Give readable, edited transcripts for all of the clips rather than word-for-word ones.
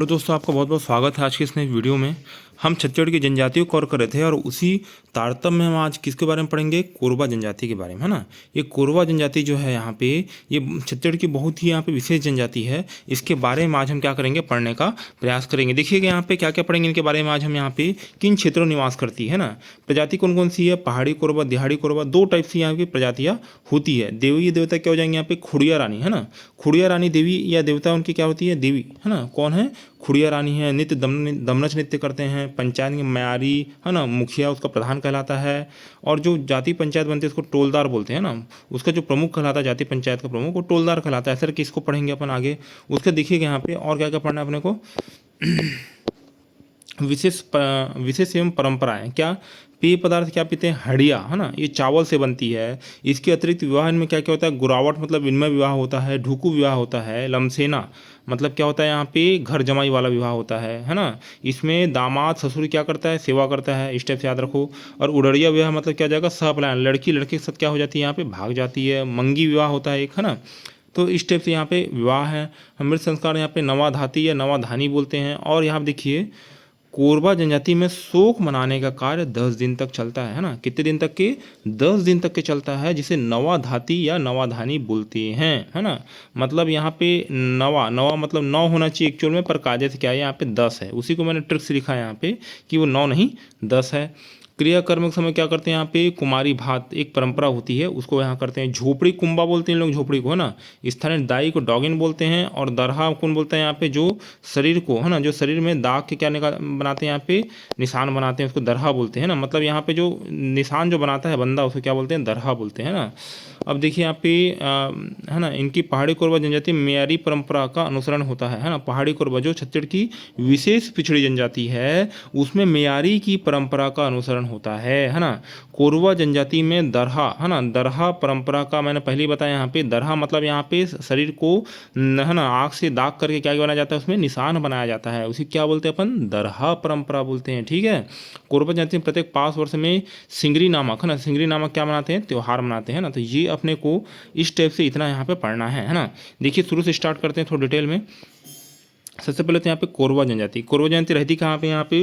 तो दोस्तों आपका बहुत बहुत स्वागत है आज के इस नए वीडियो में। हम छत्तीसगढ़ की जनजातियों को कवर कर रहे थे और उसी तारतम्य में हम आज किसके बारे में पढ़ेंगे, कोरबा जनजाति के बारे में, है ना। ये कोरबा जनजाति जो है यहाँ पे, ये छत्तीसगढ़ की बहुत ही यहाँ पे विशेष जनजाति है। इसके बारे में आज हम क्या करेंगे, पढ़ने का प्रयास करेंगे। देखिएगा यहाँ पे क्या क्या पढ़ेंगे इनके बारे में आज हम। यहाँ पे किन क्षेत्रों में निवास करती है ना, प्रजाति कौन कौन सी है, पहाड़ी कोरबा, दिहाड़ी कोरबा, दो टाइप से यहाँ की प्रजातियाँ होती है। देवी देवता क्या हो जाएंगे यहाँ पे, खुड़िया रानी, है ना। खुड़िया रानी देवी या देवता उनकी क्या होती है, देवी, है ना। कौन है, खुड़िया रानी है। नित्य दमनच नृत्य करते हैं। पंचायत में म्यारी, है ना, मुखिया उसका प्रधान कहलाता है। और जो जाति पंचायत बनती है उसको टोलदार बोलते हैं ना। उसका जो प्रमुख कहलाता है, जाति पंचायत का प्रमुख, वो टोलदार कहलाता है। ऐसा कि इसको पढ़ेंगे अपन आगे। उसके देखिएगा यहाँ पे और क्या क्या पढ़ना है अपने को। विशेष एवं परंपराएं, क्या पेय पदार्थ क्या पीते हैं, हड़िया, है ना, ये चावल से बनती है। इसके अतिरिक्त विवाह इनमें क्या क्या होता है, गुरावट मतलब विनिमय विवाह होता है, ढुकू विवाह होता है, लमसेना मतलब क्या होता है यहाँ पे, घर जमाई वाला विवाह होता है ना। इसमें दामाद ससुर क्या करता है, सेवा करता है, इस टाइप से याद रखो। और उड़ड़िया विवाह मतलब क्या हो जाएगा, सहपलायन, लड़की लड़के के साथ क्या हो जाती है यहाँ पे, भाग जाती है। मंगी विवाह होता है एक, है ना। तो इस टाइप से यहाँ पे विवाह है। मृत संस्कार यहाँ पे नवाधाती या नवाधानी बोलते हैं। और यहाँ देखिए कोरबा जनजाति में शोक मनाने का कार्य 10 दिन तक चलता है ना। कितने दिन तक के, 10 दिन तक के चलता है, जिसे नवाधाती या नवाधानी बोलते हैं, है ना। मतलब यहाँ पे नवा नवा मतलब 9 होना चाहिए एक्चुअल में, पर कायदे से क्या है यहाँ पे 10 है। उसी को मैंने ट्रिक से लिखा है यहाँ पे कि वो 9 नहीं 10 है। क्रियाकर्म के समय क्या करते हैं यहाँ पे, कुमारी भात एक परंपरा होती है, उसको यहाँ करते हैं। झोपड़ी कुंबा बोलते हैं लोग झोपड़ी को, है ना। स्थानीय दाई को डॉगिन बोलते हैं। और दरहा कौन बोलते हैं यहाँ पे, जो शरीर को, है ना, जो शरीर में दाग के क्या बनाते हैं यहाँ पे, निशान बनाते हैं, उसको दरहा बोलते हैं ना। मतलब यहाँ पे जो निशान जो बनाता है बंदा, उसको क्या बोलते हैं, दरहा बोलते हैं ना। अब देखिए यहाँ पे है ना, इनकी पहाड़ी कोरबा जनजाति मेयारी परंपरा का अनुसरण होता है ना। पहाड़ी कोरबा जो छत्तीसगढ़ की विशेष पिछड़ी जनजाति है, उसमें मेयारी की परंपरा का अनुसरण होता है ना। कोरबा जनजाति में दरहा, है ना, दरहा परंपरा का मैंने पहले ही बताया। यहाँ पे दरहा मतलब यहाँ पे शरीर को, है ना, आग से दाग करके क्या बनाया जाता है, उसमें निशान बनाया जाता है, उसी क्या बोलते हैं अपन, दरहा परंपरा बोलते हैं। ठीक है। कोरबा जनजाति में प्रत्येक 5 वर्ष में सिंगरी नामक, है ना, सिंगरी नामक क्या मनाते हैं, त्यौहार मनाते हैं ना। तो ये अपने को इस टाइप से इतना यहाँ पे पढ़ना है ना। देखिए शुरू से स्टार्ट करते हैं थोड़ा डिटेल में। सबसे पहले तो यहाँ पे कोरबा जनजाति, कोरबा जनजाति रहती कहाँ पे, यहाँ पे,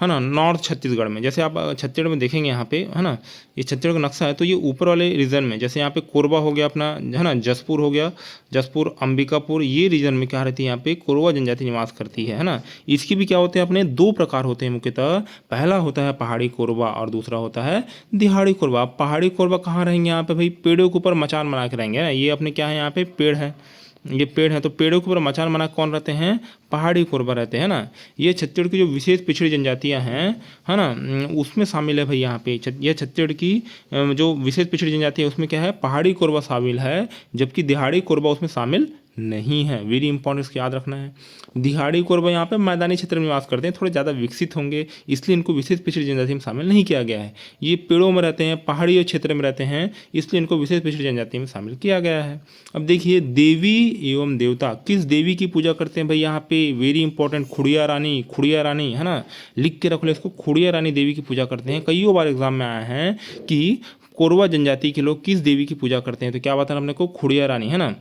है ना, नॉर्थ छत्तीसगढ़ में। जैसे आप छत्तीसगढ़ में देखेंगे यहाँ पे, है ना, ये छत्तीसगढ़ का नक्शा है, तो ये ऊपर वाले रीजन में, जैसे यहाँ पे कोरबा हो गया अपना, है ना, जसपुर हो गया, जसपुर, अंबिकापुर, ये रीजन में क्या रहती है यहाँ पे, कोरबा जनजाति निवास करती है ना। इसकी भी क्या होते हैं अपने, 2 प्रकार होते हैं मुख्यतः। पहला होता है पहाड़ी कोरबा और दूसरा होता है दिहाड़ी कोरबा। पहाड़ी कोरबा कहाँ रहेंगे यहाँ पे भाई, पेड़ों के ऊपर मचान बना के रहेंगे ना। ये अपने क्या है यहाँ पे, पेड़ है, ये पेड़ है, तो पेड़ों के ऊपर मचान बना कौन रहते हैं, पहाड़ी कोरबा रहते हैं ना। ये छत्तीसगढ़ की जो विशेष पिछड़ी जनजातियां हैं, है ना, उसमें शामिल है भाई यहाँ पे। यह छत्तीसगढ़ की जो विशेष पिछड़ी जनजाति है उसमें क्या है, पहाड़ी कोरबा शामिल है, जबकि दिहाड़ी कोरबा उसमें शामिल नहीं है। वेरी इंपॉर्टेंट, इसको याद रखना है। दिहाड़ी कोरबा यहाँ पे मैदानी क्षेत्र में निवास करते हैं, थोड़े ज़्यादा विकसित होंगे, इसलिए इनको विशेष पिछड़ी जनजाति में शामिल नहीं किया गया है। ये पेड़ों में रहते हैं, पहाड़ी क्षेत्र में रहते हैं, इसलिए इनको विशेष पिछड़ी जनजाति में शामिल किया गया है। अब देखिए देवी एवं देवता, किस देवी की पूजा करते हैं भाई यहाँ पे, वेरी इंपॉर्टेंट, खुड़िया रानी, खुड़िया रानी, है ना, लिख के रख लो इसको, खुड़िया रानी देवी की पूजा करते हैं। कई बार एग्जाम में आया है कि कोरबा जनजाति के लोग किस देवी की पूजा करते हैं, तो क्या बताना अपने को, खुड़िया रानी, है ना।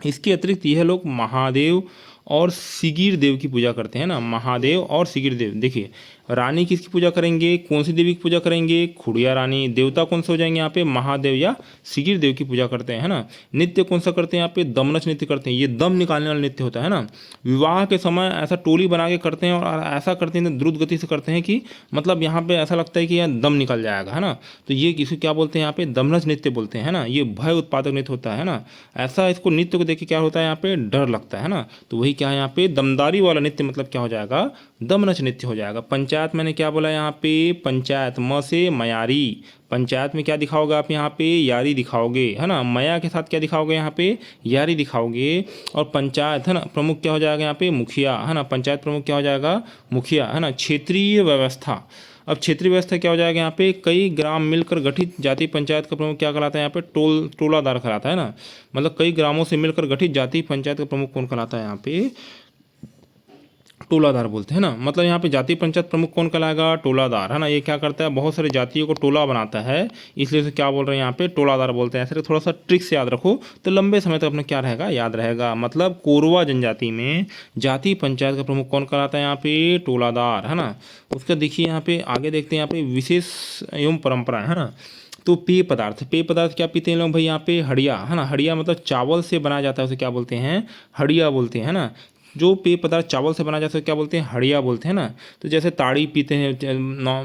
इसके अतिरिक्त यह लोग महादेव और सिगिर देव की पूजा करते हैं ना, महादेव और सिगिर देव। देखिए रानी किसकी पूजा करेंगे, कौन सी देवी की पूजा करेंगे, खुड़िया रानी। देवता कौन से हो जाएंगे यहाँ पे, महादेव या सिगिर देव की पूजा करते हैं, है ना। नृत्य कौन सा करते हैं यहाँ पे, दमनच नृत्य करते हैं, ये दम निकालने वाला नृत्य होता है ना। विवाह के समय ऐसा टोली बना के करते हैं, और ऐसा करते हैं द्रुत गति से करते हैं कि मतलब यहाँ पे ऐसा लगता है कि यहाँ दम निकल जाएगा, है ना। तो ये किसी क्या बोलते हैं यहाँ पे, दमनच नृत्य बोलते हैं ना। ये भय उत्पादक नृत्य होता है ना। ऐसा इसको नृत्य को देख के क्या होता है यहाँ पे, डर लगता है ना। तो वही क्या है यहाँ पे, दमदारी वाला नृत्य मतलब क्या हो जाएगा, दमनच नृत्य हो जाएगा। पंचायत मैंने क्या बोला यहाँ पे, पंचायत, म से मयारी, पंचायत में क्या दिखाओगे आप यहाँ पे, यारी दिखाओगे, है ना। मया के साथ क्या दिखाओगे यहाँ पे, यारी दिखाओगे। और पंचायत, है ना, प्रमुख क्या हो जाएगा यहाँ पे, मुखिया, है ना। पंचायत प्रमुख क्या हो जाएगा, मुखिया, है ना। क्षेत्रीय व्यवस्था, अब क्षेत्रीय व्यवस्था क्या हो जाएगा यहाँ पे, कई ग्राम मिलकर गठित जाति पंचायत का प्रमुख क्या कहलाता है यहाँ पे, टोलादार कहलाता है ना। मतलब कई ग्रामों से मिलकर गठित जाति पंचायत का प्रमुख कौन कहलाता है यहाँ पे, टोलादार बोलते हैं ना, मतलब यहाँ पे जाति पंचायत प्रमुख कौन कहलाएगा, टोलादार, है ना। ये क्या करता है, बहुत सारी जातियों को टोला बनाता है, इसलिए उसे क्या बोल रहे हैं यहाँ पे, टोलादार बोलते हैं। ऐसे थोड़ा सा ट्रिक से याद रखो तो लंबे समय तक अपने क्या रहेगा, याद रहेगा। मतलब कोरवा जनजाति में जाति पंचायत का प्रमुख कौन कहलाता है, यहाँ पे टोलादार, है ना। उसका देखिए यहाँ पे आगे देखते हैं, यहाँ पे विशेष एवं परंपरा, है ना। तो पेय पदार्थ क्या पीते हैं लोग भाई, यहाँ पे हड़िया, है ना। हड़िया मतलब चावल से बनाया जाता है, उसे क्या बोलते हैं, हड़िया बोलते हैं, है ना। जो पेय पदार्थ चावल से बना जाता है क्या बोलते हैं, हड़िया बोलते हैं ना। तो जैसे ताड़ी पीते हैं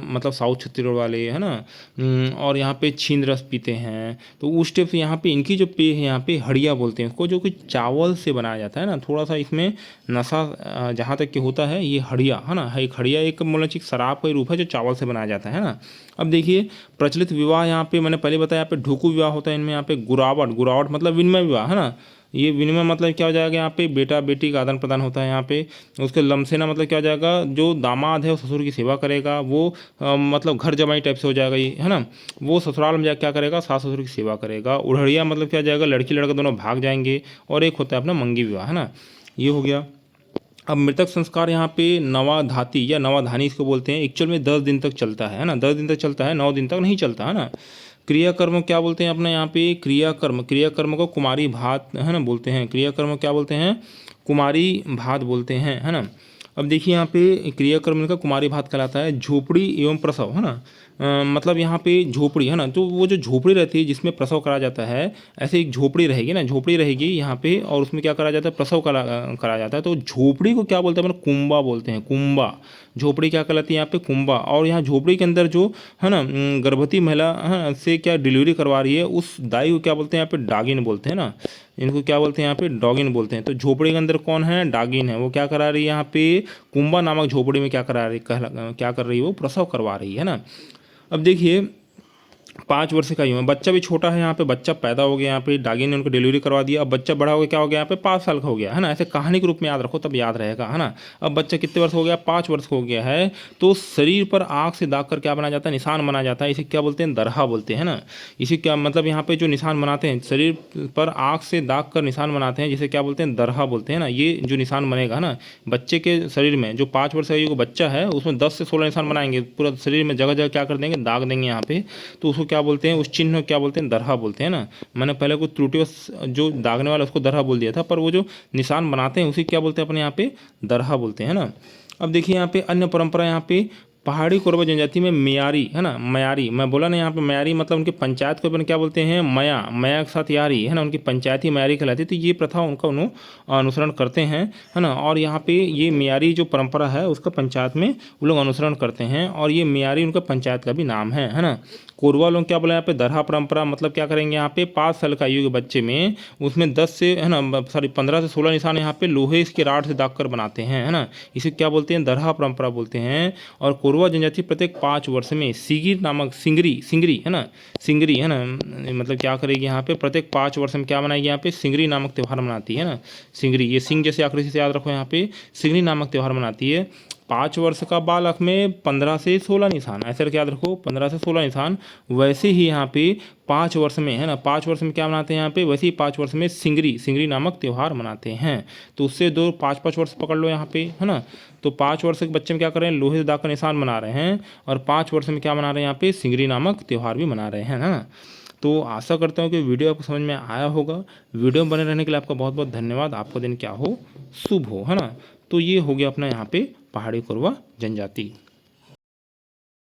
मतलब साउथ छत्तीसगढ़ वाले, है ना। और यहाँ पे छींद रस पीते हैं, तो उस टाइप से यहाँ पे इनकी जो पेय है यहाँ पे हड़िया बोलते हैं उसको, जो कि चावल से बनाया जाता है ना। थोड़ा सा इसमें नशा जहाँ तक कि होता है, ये हड़िया, है ना। एक हड़िया एक मतलब शराब का रूप है जो चावल से बनाया जाता है ना। अब देखिए प्रचलित विवाह यहाँ पे मैंने पहले बताया, यहाँ पे ढुकू विवाह होता है, इनमें यहाँ पे गुरावट मतलब विनिमय विवाह, है ना। ये विनिमय मतलब क्या हो जाएगा, यहाँ पे बेटा बेटी का आदान प्रदान होता है यहाँ पे। उसके लमसेना मतलब क्या हो जाएगा, जो दामाद है वो ससुर की सेवा करेगा, वो मतलब घर जमाई टाइप से हो जाएगा ये, है ना। वो ससुराल में जाकर क्या करेगा, सास ससुर की सेवा करेगा। उड़हड़िया मतलब क्या हो जाएगा, लड़की लड़का दोनों भाग जाएंगे। और एक होता है अपना मंगी विवाह, है ना। ये हो गया। अब मृतक संस्कार यहाँ पे नवाधाती या नवाधानी इसको बोलते हैं, एक्चुअल में 10 दिन तक चलता है ना। 10 दिन तक चलता है, 9 दिन तक नहीं चलता, है ना। क्रियाकर्म क्या बोलते हैं अपने यहाँ पे, क्रियाकर्म को कुमारी भात, है ना, बोलते हैं। क्रियाकर्म क्या बोलते हैं, कुमारी भात बोलते हैं, है ना। अब देखिए यहाँ पे क्रियाकर्म का कुमारी भात कहलाता है। झोपड़ी एवं प्रसव, है ना। मतलब यहाँ पे झोपड़ी, है ना, तो वो जो झोपड़ी रहती है जिसमें प्रसव करा जाता है, ऐसे एक झोपड़ी रहेगी ना, झोपड़ी रहेगी यहाँ पे, और उसमें क्या करा जाता है, प्रसव करा जाता है। तो झोपड़ी को क्या बोलते हैं अपना, कुंबा बोलते हैं, कुंबा। झोपड़ी क्या कहलाती है यहाँ पे, कुंबा। और यहाँ झोपड़ी के अंदर जो, है ना, गर्भवती महिला, है, से क्या डिलीवरी करवा रही है, उस दाई को क्या बोलते हैं यहाँ पे, डागिन बोलते हैं ना। इनको क्या बोलते हैं यहाँ पे, डॉगिन बोलते हैं। तो झोपड़ी के अंदर कौन है, डागिन है। वो क्या करा रही है यहाँ पे, कुंबा नामक झोपड़ी में क्या करा रही, क्या कर रही है, वो प्रसव करवा रही है ना। अब देखिए 5 वर्ष का ही है, बच्चा भी छोटा है यहाँ पे, बच्चा पैदा हो गया यहाँ पे, डागिन ने उनको डिलीवरी करवा दिया। अब बच्चा बड़ा हो गया, क्या हो गया यहाँ पे, 5 साल का हो गया, है ना। ऐसे कहानी के रूप में याद रखो तब याद रहेगा, है ना। अब बच्चा कितने वर्ष हो गया, 5 वर्ष हो गया है। तो शरीर पर आँख से दाग कर क्या बनाया जाता है, निशान बनाया जाता है। इसे क्या बोलते हैं, दरहा बोलते हैं ना। इसे क्या मतलब यहाँ पे जो निशान बनाते हैं, शरीर पर आँख से दाग कर निशान बनाते हैं, जिसे क्या बोलते हैं, दरहा बोलते हैं ना। ये जो निशान बनेगा ना बच्चे के शरीर में, जो 5 वर्ष का बच्चा है उसमें 10 से 16 निशान बनाएंगे पूरा शरीर में, जगह जगह क्या कर देंगे, दाग देंगे यहाँ पे। तो उसको क्या बोलते हैं, उस चिन्ह क्या बोलते हैं, दरहा बोलते हैं ना। मैंने पहले कुछ त्रुटिवश जो दागने वाला उसको दरहा बोल दिया था, पर वो जो निशान बनाते हैं उसी क्या बोलते हैं अपने यहाँ पे, दरहा बोलते हैं ना। अब देखिए यहाँ पे अन्य परंपरा, यहाँ पे पहाड़ी कोरबा जनजाति में म्यारी, है ना, म्यारी, मैं बोला ना यहाँ पे म्यारी मतलब उनकी पंचायत को अपन क्या बोलते हैं, मया, मया के साथ यारी, है ना, उनकी पंचायत ही म्यारी कहलाती है। तो ये प्रथा उनका अनुसरण करते हैं, है ना। और यहाँ पे ये म्यारी जो परंपरा है उसका पंचायत में वो लोग अनुसरण करते हैं, और ये म्यारी उनका पंचायत का भी नाम है ना। कोरवा लोग क्या बोला यहाँ पे, दरहा परंपरा मतलब क्या करेंगे यहाँ पे, 5 साल का आयु के बच्चे में उसमें 10 से, है ना, 15 से 16 निशान यहाँ पे लोहे के राड से दाग कर बनाते हैं, है ना। इसे क्या बोलते हैं, दरहा परंपरा बोलते हैं। और कोरवा जनजाति प्रत्येक 5 वर्ष में सिगिर नामक सिंगरी, है ना, सिंगरी, है ना, मतलब क्या करेगी यहाँ पे, प्रत्येक 5 वर्ष में क्या मनाएगी यहाँ पे, सिंगरी नामक त्यौहार मनाती है ना। सिंगरी, ये सिंह जैसे आकृति से याद रखो, यहाँ पे सिंगरी नामक त्यौहार मनाती है। 5 वर्ष का बालक में 15 से 16 निशान, ऐसे करके याद रखो, 15 से 16 निशान। वैसे ही यहाँ पे 5 वर्ष में, है ना, 5 वर्ष में क्या मनाते हैं यहाँ पे, वैसे ही 5 वर्ष में सिंगरी नामक त्यौहार मनाते हैं। तो उससे 5-5 वर्ष पकड़ लो यहाँ पे, है ना। तो 5 वर्ष के बच्चे में क्या कर रहे हैं, लोहे से दाग का निशान बना रहे हैं, और 5 वर्ष में क्या मना रहे हैं यहाँ पे, सिंगरी नामक त्यौहार भी मना रहे हैं, है ना। तो आशा करता हूँ कि वीडियो आपको समझ में आया होगा। वीडियो में बने रहने के लिए आपका बहुत बहुत धन्यवाद। आपका दिन क्या हो, शुभ हो, है ना। तो ये हो गया अपना यहाँ पे पहाड़ी कोरवा जनजाति।